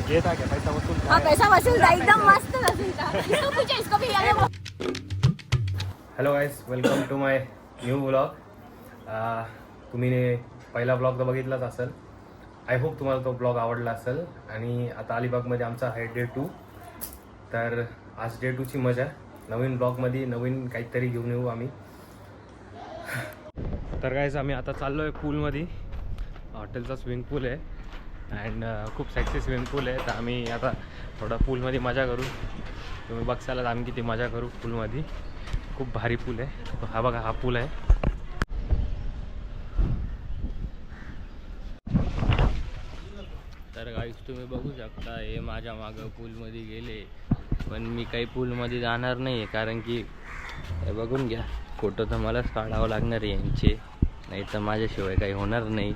ये था क्या पैसा वसूल? हाँ पैसा वसूल था, एकदम मस्त वसूल था। इसको पूछे, इसको भी याद है। Hello guys, welcome to my new vlog. तुम्ही पहिला ब्लॉग तर बघितलाच असेल. आय होप तुम्हाला तो ब्लॉग आवडला असेल. आणि आता अलिबागमध्ये आमचा आहे डे 2. तर आज डे 2ची मजा नवीन ब्लॉगमध्ये नवीन काहीतरी घेऊन येऊ आम्ही. तर गाईज आम्ही आता चाललो आहे पूलमध्ये. हॉटेलचा स्विमिंग पूल आहे अँड खूप सेक्सी स्विमिंग पूल आहे. तर आम्ही आता थोडा पूलमध्ये मजा करू. तुम्ही बघसाल आम्ही किती मजा करू पूलमध्ये. खूप भारी पूल आहे. हा बघा, हा पूल आहे. तर गाईस तुम्ही बघू शकता, हे माझ्या मागं पूलमध्ये गेले, पण मी काही पूलमध्ये जाणार नाही आहे. कारण की हे बघून घ्या, फोटो तर मलाच काढावं लागणार आहे यांचे, नाही तर माझ्याशिवाय काही होणार नाही.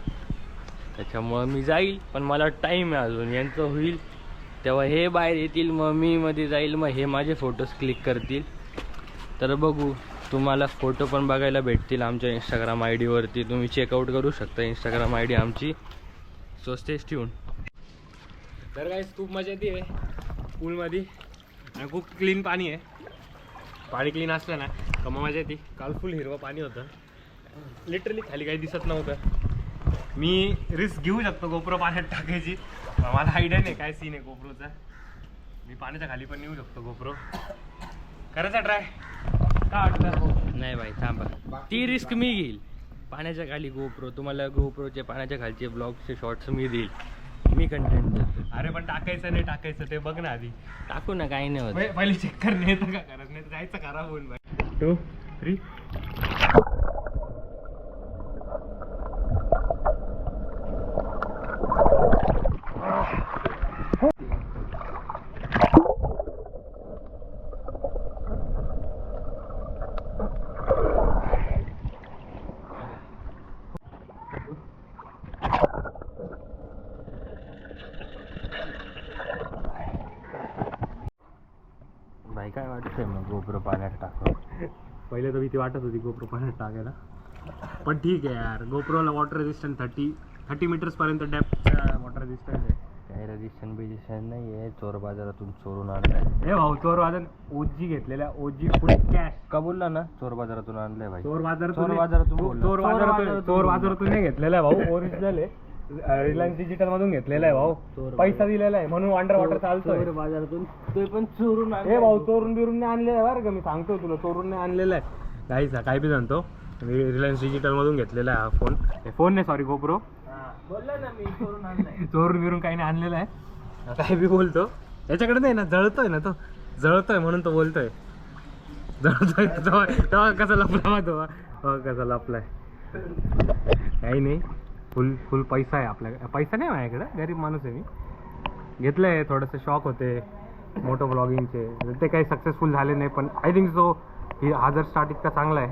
त्याच्यामुळं मी जाईल, पण मला टाईम आहे अजून. यांचं होईल तेव्हा हे बाहेर येतील, मग मी मध्ये जाईल, मग हे माझे फोटोज क्लिक करतील. तर बघू, तुम्हाला फोटो पण बघायला भेटतील आमच्या इंस्टाग्राम आय डीवरती. तुम्ही चेकआउट करू शकता इंस्टाग्राम आय डी आमची. So stay tune. तर गाईज खूप मजा येते पूलमध्ये आणि खूप क्लीन पाणी आहे. पाणी क्लीन असलं ना का मग मजा येते. काल फुल हिरवं पाणी होतं, लिटरली खाली काही दिसत नव्हतं. मी रिस्क घेऊ शकतो गोप्रो पाण्यात टाकायची. मला आयडिया नाही काय सीन आहे गोप्रोचा. मी पाण्याच्या खाली पण नेऊ शकतो गोप्रो. करायचा ट्राय का वाटतं? नाही भाई थांबा, ती रिस्क मी घेईल. पाण्याच्या खाली गोप्रो, तुम्हाला गोप्रोचे पाण्याच्या खालचे ब्लॉगचे शॉर्ट्स मी देईल. मी कंटेंट देतो. अरे पण टाकायचं नाही टाकायचं ते बघ ना आधी. टाकू ना, काही नाही होत. पहिले चेक करणे येतं का करत नाही तर जायचं खराब होऊन बाई. 2, 3. भाई काय वाटतंय मग गोप्रो पाण्यात टाकू? पहिले तर भीती वाटत होती गोप्रो पाण्यात टाकायला, पण ठीक आहे यार. गोप्रोला वॉटर रेजिस्टंट 30 मीटर्सपर्यंत डेप्थचा वॉटर रेजिस्टंट आहे. काही रजिस्ट्रेशन नाही आहे. चोर बाजारातून चोरून आणलाय. हे भाऊ, चोर बाजार ओजी घेतलेल्या, ओजी फुल कॅश. का बोलला ना, चोर बाजारातून आणलंय भाई. चोर बाजारातून नाही घेतलेला आहे भाऊ, ओरिजिनल आहे. रिलायन्स डिजिटल मधून घेतलेला आहे भाऊ. पैसा दिलेला आहे म्हणून अंडर वॉटर चालतोय. बाजारातून ते पण चोरून हे भाऊ, चोरून बिरून नाही आणलेला आहे बरं का. मी सांगतो तुला, चोरून नाही आणलेला आहे. काहीच काय बी सांगतो. रिलायन्स डिजिटल मधून घेतलेला आहे हा फोन नाही, सॉरी गोप्रो. बोलला ना मी, चोरून आणलाय. चोरून बिरून काही नाही आणलेला आहे. काय बी बोलतो. याच्याकडे नाही ना, जळतोय ना तो, जळतोय म्हणून तो बोलतोय. जळतोय तेव्हा कसा लपला तो, कसा लपलाय. काही नाही, फुल पैसा आहे आपल्याकडे. पैसा नाही माझ्याकडे, गरीब माणूस आहे मी. घेतलंय, थोडंसं शॉक होते मोटो ब्लॉगिंगचे. ते काही सक्सेसफुल झाले नाही, पण आय थिंक सो हा जर स्टार्ट इतका चांगला आहे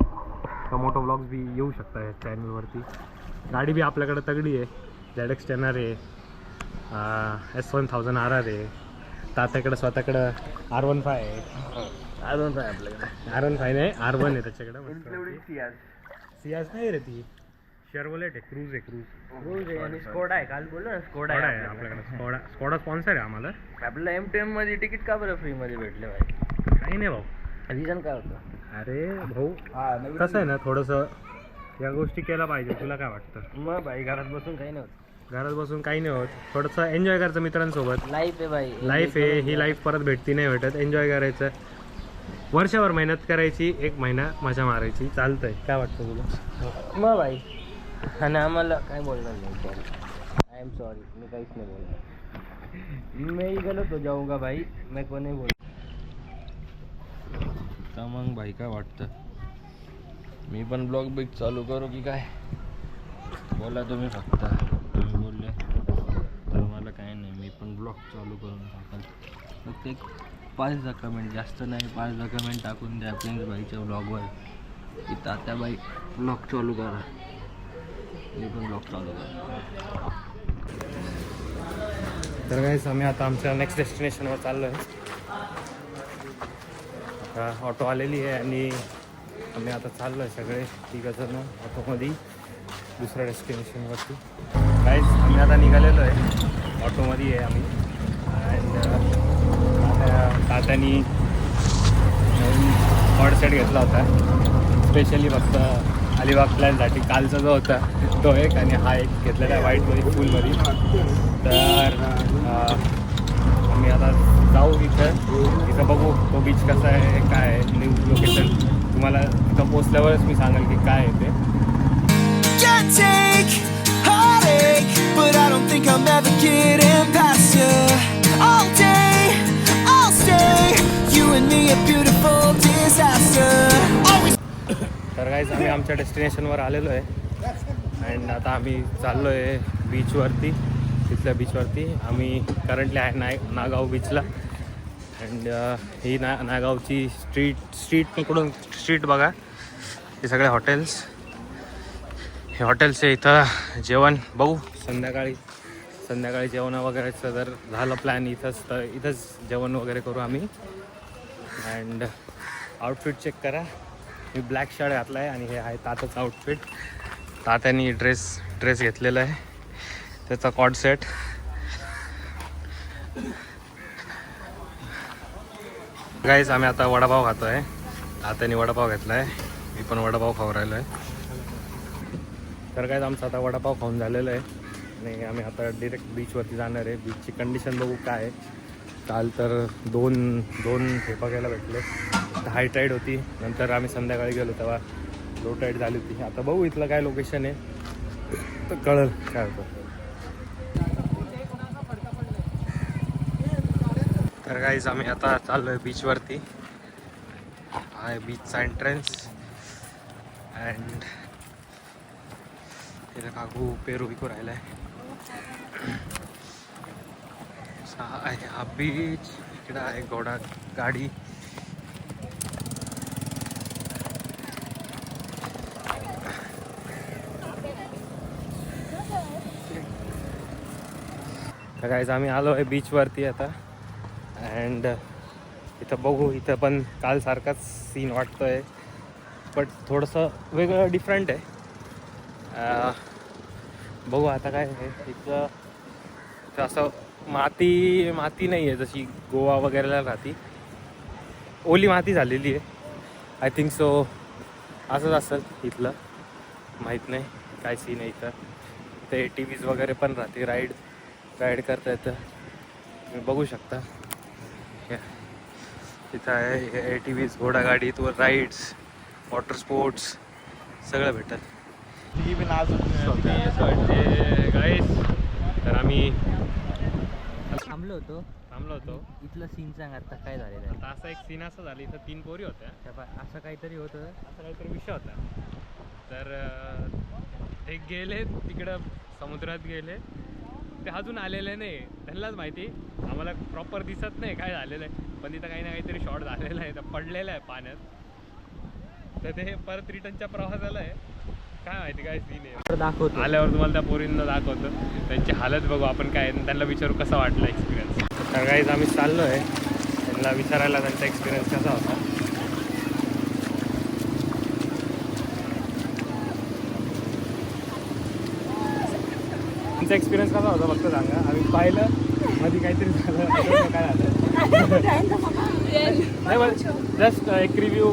तर मोटो ब्लॉग्स बी येऊ शकतात या चॅनलवरती. गाडी बी आपल्याकडे तगडी आहे. ZX-10 आहे, S1000 RR आहे. तात्याकडं स्वतःकडं R15 आहे. R15 आपल्याकडे. R15 नाही, R1 आहे त्याच्याकडं. सियाज नाही रे, ती शेअरवलेट आहे, क्रूज आहे. क्रूज आहे आणि स्कोडा आहे. काल बोललो ना, स्कोडा आहे आपल्याकडे. स्कोडा स्पॉन्सर आहे आम्हाला. आपल्याला M2M मध्ये तिकीट का बरं फ्री मध्ये भेटले भाई? काही नाही भाऊ, रिझन काय होतं? अरे भाऊ कसं आहे ना, थोडंसं या गोष्टी केल्या पाहिजे. तुला काय वाटतं? मग भाई घरात बसून काही नाही होत. घरात बसून काही नाही होत. थोडंसं एन्जॉय करायचं मित्रांसोबत. लाईफ आहे भाई, लाईफ आहे ही. लाईफ परत भेटती नाही भेटत. एन्जॉय करायचं, वर्षभर मेहनत करायची, 1 महिना मजा मारायची. चालतंय. काय वाटतं तुला? मग भाई, आणि आम्हाला काय बोलणार नाही. आय एम सॉरी, मी काहीच नाही बोलणार. मी गलत हो जाऊंगा भाई, मैं को नहीं बोल. तर मग भाई काय वाटतं, मी पण ब्लॉग बिग चालू करू की काय? बोला तुम्ही, फक्त तुम्ही बोलले तर मला काय नाही. मी पण ब्लॉग चालू करून टाकाल. फक्त एक 5-10 कमेंट, जास्त नाही, 5-10 कमेंट टाकून द्या प्रिन्स भाईच्या ब्लॉगवर की तात्याबाई ब्लॉग चालू करा. मी पण ब्लॉग चालू करा. तर गाईस, आम्ही आता आमच्या नेक्स्ट डेस्टिनेशनवर चाललो आहे. आता ऑटो आलेली आहे आणि आम्ही आता चाललो आहे सगळे 3 जण ऑटोमध्ये दुसऱ्या डेस्टिनेशनवरती. गाईस, आम्ही आता निघालेलो आहे, ऑटोमध्ये आहे आम्ही. तात्यांनी नवीन कॉड सेट घेतला होता स्पेशली फक्त अलिबाग प्लॅनसाठी. कालचा जो होता तो एक आणि हा एक घेतलेला आहे व्हाईटमध्ये फुलमध्ये. तर आम्ही आता जाऊ इथं बघू तो बीच कसा आहे काय आहे. न्यू लोकेशन तुम्हाला इथं पोचल्यावरच मी सांगेल की काय आहे ते. Can't take heartache, but I don't think I'm ever getting past you. All day, I'll stay. You and me, a beautiful disaster. Always. तर गाईज आम्ही आमच्या डेस्टिनेशनवर आलेलो आहे अँड आता आम्ही चाललो आहे बीचवरती. तिथल्या बीचवरती आम्ही करंटली आहे नागाव बीचला. अँड ही नागावची स्ट्रीट पकडून स्ट्रीट बघा. हे सगळे हॉटेल्स. हे हॉटेल्सचे इथं जेवण बघू संध्याकाळी जेवण वगैरेचं जर झालं प्लॅन इथंच जेवण वगैरे करू आम्ही. अँड आउटफिट चेक करा. मी ब्लॅक शर्ट घातला आहे आणि हे आहे तात्याचं आउटफिट. तात्यानी ड्रेस घेतलेला आहे त्याचा कॉड सेट. गाईज आम्ही आता वडापाव खातो आहे. तात्याने वडापाव घेतला आहे. मी पण वडापाव खाऊ राहिलो आहे. तर काय आमचं आता वडापाव खाऊन झालेलं आहे आणि आम्ही आता डिरेक्ट बीचवरती जाणार आहे. बीचची कंडिशन बघू काय आहे. काल तर दोन हे बघायला भेटले. हाय टाईड होती. नंतर आम्ही संध्याकाळी गेलो तेव्हा लो टाईड झाली होती. आता बघू इथलं काय लोकेशन आहे तर कळलं काय होतं. तर गाईज आम्ही आता चाललो आहे बीचवरती. हा आहे बीचचा एंट्रन्स. अँड इथं काकू पेरू विकू राहिला आहे. हा बीच. इकडं आहे घोडा गाडी. तर गाईज आम्ही आलो आहे बीचवरती आता. अँड इथं बघू इथं पण काल सारखाच सीन वाटतोय बट थोडंसं वेगळं डिफरंट आहे. बघू आता काय आहे इथं असं माती नाही आहे जशी गोवा वगैरेला राहती. ओली माती झालेली आहे. आय थिंक सो असंच असेल इथलं. माहीत नाही काय सीन आहे इथं. ते ATVs वगैरे पण राहते. राईड करता येतं. तुम्ही बघू शकता इथं आहे ATVs घोडागाडी वर राईड्स वॉटर स्पोर्ट्स सगळं भेटत. गाईस तर आम्ही थांबलो होतो. इथलं सीन सांग आता काय झालेलं आहे. आता असा एक सीन असा झाला. इथं 3 पोरी होत्या. असं काहीतरी होतं. असा काहीतरी विषय होता. तर ते गेले तिकडं समुद्रात गेले. ते अजून आलेले नाही. त्यांनाच माहिती. आम्हाला प्रॉपर दिसत नाही काय झालेलं आहे. पण तिथं काही ना काहीतरी शॉर्ट झालेला आहे. तर पडलेलं आहे पाण्यात. तर ते परत रिटर्नच्या प्रवासाला आहे. काय माहिती काय सीन आहे. दाखवतो आल्यावर तुम्हाला त्या पोरींना दाखवतो. त्यांची हालत बघू आपण काय. त्यांना विचारू कसा वाटला एक्सपिरियन्स. तर गाईज आम्ही चाललो आहे त्यांना विचारायला त्यांचा एक्सपिरियन्स कसा होता. तुमचा एक्सपिरियन्स कसा होता फक्त सांगा. आम्ही पाहिलं मध्ये काहीतरी झालं काय झालं नाही जस्ट एक रिव्ह्यू.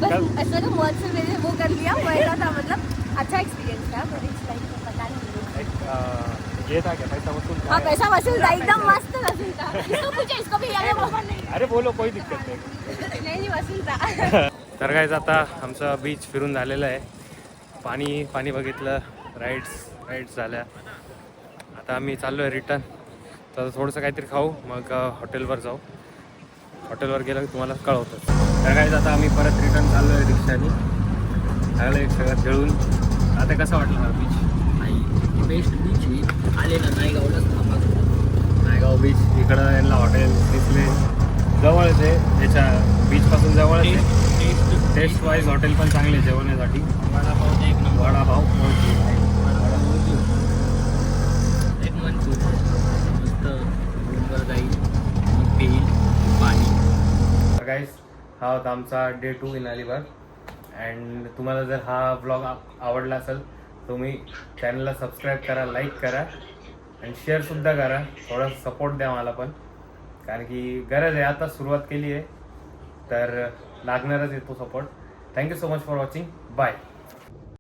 बस ऐसा ना बहुत से मैंने वो कर लिया वैसा था मतलब अच्छा एक्सपीरियंस था पर इट्स लाइक पता नहीं ये था क्या पैसा वसूल था? हाँ पैसा वसूल था एकदम मस्त वसूल था. इसको पूछे इसको भी यार वो नहीं अरे बोलो कोई दिक्कत नाही. नहीं वसूल था. तर गाईज आता आमचं बीच फिरून झालेलं आहे. पाणी बघितलं. राईड्स झाल्या. आता आम्ही चाललो आहे रिटर्न. तर थोडंसं काहीतरी खाऊ मग हॉटेलवर जाऊ. हॉटेलवर गेलं की तुम्हाला कळवतं. तर गाईज आता आम्ही परत रिटर्न चाललो आहे रिक्षाने. चांगलं एक सगळं खेळून. आता कसं वाटलं हा बीच. बेस्ट बीच आहे. आले ना नायगावलाच थांबा. नायगाव बीच इकडं यांना हॉटेल दिसले जवळच आहे. याच्या बीचपासून जवळच आहे. टेस्ट वाईज हॉटेल पण चांगले जेवणासाठी. वडापावचा एक नंबर. वडापाव एक मंचूर मस्त रूमवर जाईल मग पेईल पाणी. गाईज हा होता आमचा डे 2 इन अलिबाग. अँड तुम्हाला जर हा ब्लॉग आवडला असेल तुम्ही चॅनलला सबस्क्राईब करा, लाईक करा आणि शेअरसुद्धा करा. थोडा सपोर्ट द्या मला पण. कारण की गरज आहे, आता सुरुवात केली आहे तर लागणारच आहे तो support. Thank you so much for watching. Bye.